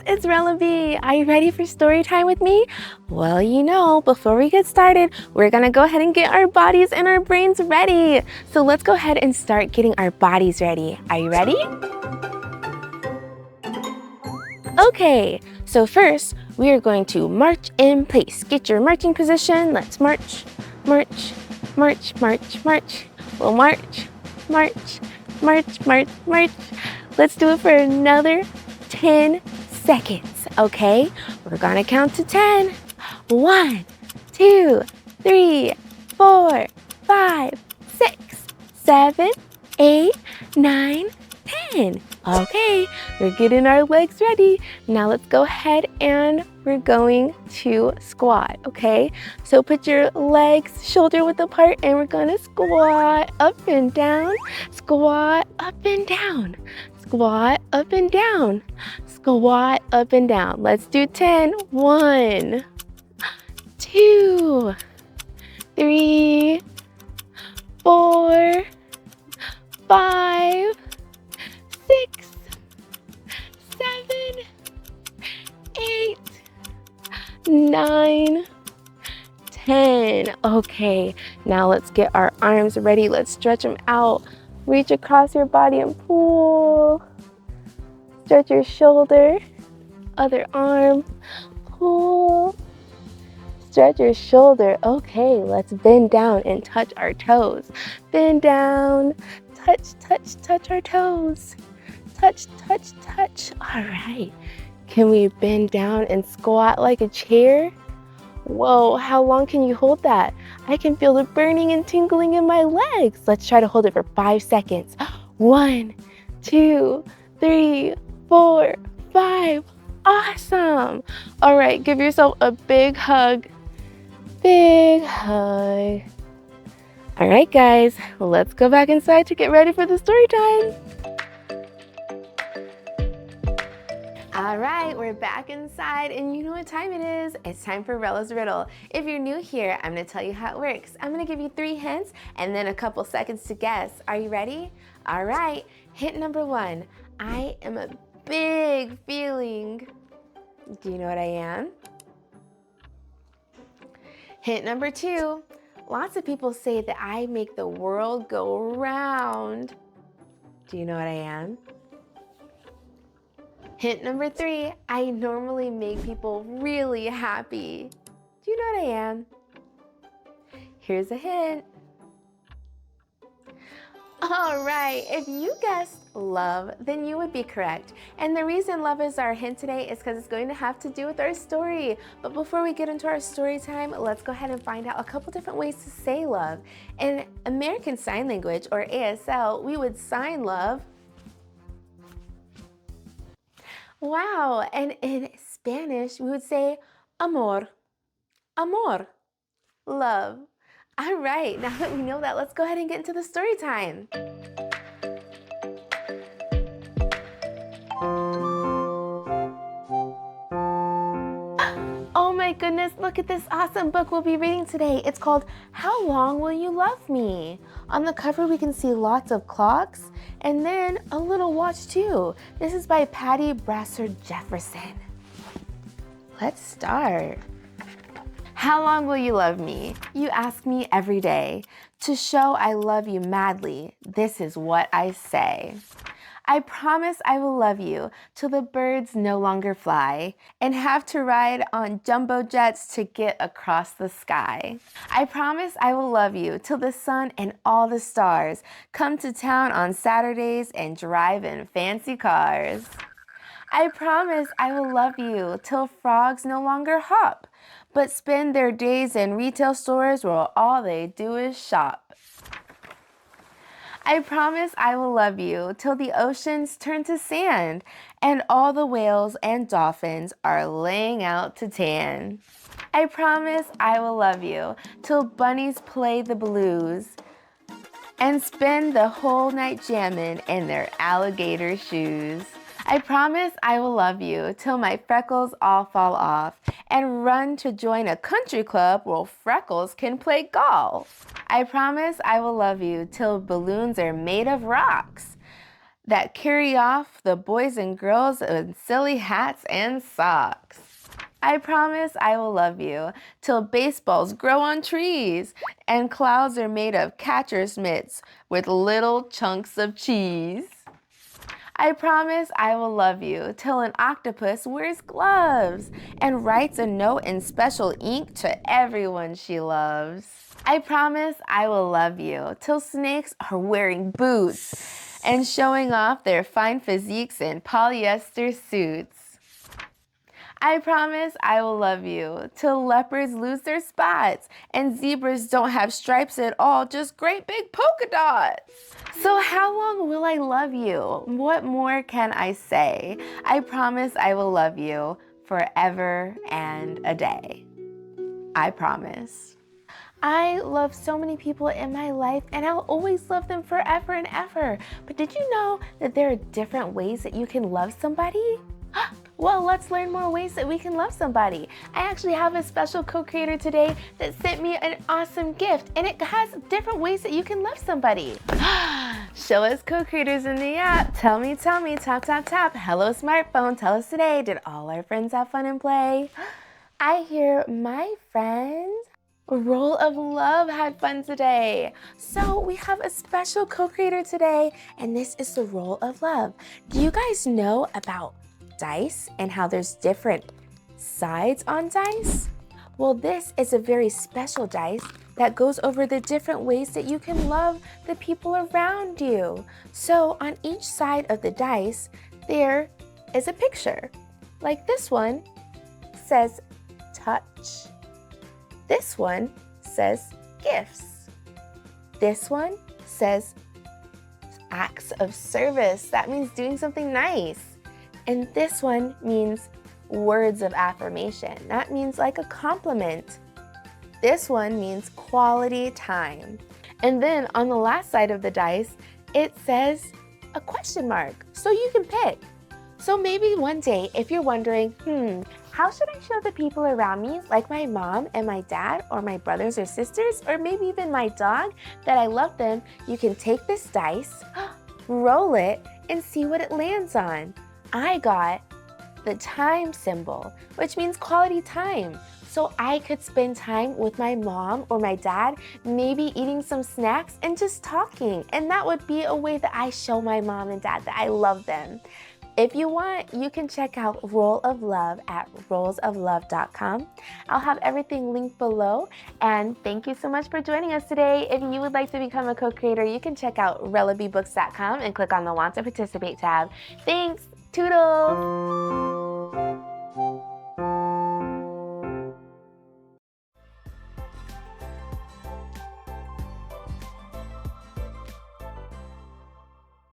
it's Rella B. Are you ready for story time with me? Well, before we get started, we're gonna go ahead and get our bodies and our brains ready. So let's go ahead and start getting our bodies ready. Are you ready? Okay, so first, we are going to march in place. Get your marching position. Let's march, march, march, march, march. We'll march, march, march, march, march. Let's do it for another 10 seconds, okay? We're gonna count to 10. 1, 2, 3, 4, 5, 6, 7, 8, 9, 10. Okay, we're getting our legs ready. Now let's go ahead and we're going to squat, okay? So put your legs shoulder width apart and we're gonna squat up and down, squat up and down, squat up and down, squat up and down. Let's do 10. 1, 2, 3, 4, 5, 6, 7, 8, 9, 10. Okay, now let's get our arms ready. Let's stretch them out. Reach across your body and pull. Stretch your shoulder, other arm, pull. Stretch your shoulder. Okay, let's bend down and touch our toes. Bend down, touch, touch, touch our toes. Touch, touch, touch. All right. Can we bend down and squat like a chair? Whoa, how long can you hold that? I can feel the burning and tingling in my legs. Let's try to hold it for 5 seconds. 1, 2, 3, 4, 5. Awesome. All right, give yourself a big hug. Big hug. All right, guys, let's go back inside to get ready for the story time. All right, we're back inside, and you know what time it is. It's time for Rella's Riddle. If you're new here, I'm gonna tell you how it works. I'm gonna give you 3 hints and then a couple seconds to guess. Are you ready? All right, hint number 1. I am a big feeling. Do you know what I am? Hint number 2. Lots of people say that I make the world go round. Do you know what I am? Hint number 3, I normally make people really happy. Do you know what I am? Here's a hint. All right, if you guessed love, then you would be correct. And the reason love is our hint today is because it's going to have to do with our story. But before we get into our story time, let's go ahead and find out a couple different ways to say love. In American Sign Language, or ASL, we would sign love. Wow, and in Spanish, we would say amor, amor, love. All right, now that we know that, let's go ahead and get into the story time. Oh my goodness, look at this awesome book we'll be reading today. It's called How Long Will You Love Me? On the cover, we can see lots of clocks and then a little watch too. This is by Patti Brassard Jefferson. Let's start. How long will you love me? You ask me every day. To show I love you madly, this is what I say. I promise I will love you till the birds no longer fly and have to ride on jumbo jets to get across the sky. I promise I will love you till the sun and all the stars come to town on Saturdays and drive in fancy cars. I promise I will love you till frogs no longer hop, but spend their days in retail stores where all they do is shop. I promise I will love you till the oceans turn to sand and all the whales and dolphins are laying out to tan. I promise I will love you till bunnies play the blues and spend the whole night jamming in their alligator shoes. I promise I will love you till my freckles all fall off and run to join a country club where freckles can play golf. I promise I will love you till balloons are made of rocks that carry off the boys and girls in silly hats and socks. I promise I will love you till baseballs grow on trees and clouds are made of catcher's mitts with little chunks of cheese. I promise I will love you till an octopus wears gloves and writes a note in special ink to everyone she loves. I promise I will love you till snakes are wearing boots and showing off their fine physiques in polyester suits. I promise I will love you till leopards lose their spots and zebras don't have stripes at all, just great big polka dots. So how long will I love you? What more can I say? I promise I will love you forever and a day. I promise. I love so many people in my life and I'll always love them forever and ever. But did you know that there are different ways that you can love somebody? Well, let's learn more ways that we can love somebody. I actually have a special co-creator today that sent me an awesome gift, and it has different ways that you can love somebody. Show us co-creators in the app. Tell me, tap, tap, tap. Hello, smartphone, tell us today, did all our friends have fun and play? I hear my friends Roll of Love had fun today. So we have a special co-creator today, and this is the Roll of Love. Do you guys know about dice and how there's different sides on dice? Well, this is a very special dice that goes over the different ways that you can love the people around you. So on each side of the dice, there is a picture. Like this one says touch. This one says gifts. This one says acts of service. That means doing something nice. And this one means words of affirmation. That means like a compliment. This one means quality time. And then on the last side of the dice, it says a question mark. So you can pick. So maybe one day, if you're wondering, how should I show the people around me, like my mom and my dad, or my brothers or sisters, or maybe even my dog, that I love them, you can take this dice, roll it, and see what it lands on. I got the time symbol, which means quality time. So I could spend time with my mom or my dad, maybe eating some snacks and just talking. And that would be a way that I show my mom and dad that I love them. If you want, you can check out Roll of Love at rollsoflove.com. I'll have everything linked below. And thank you so much for joining us today. If you would like to become a co-creator, you can check out RellaBBooks.com and click on the Want to Participate tab. Thanks. Toodles!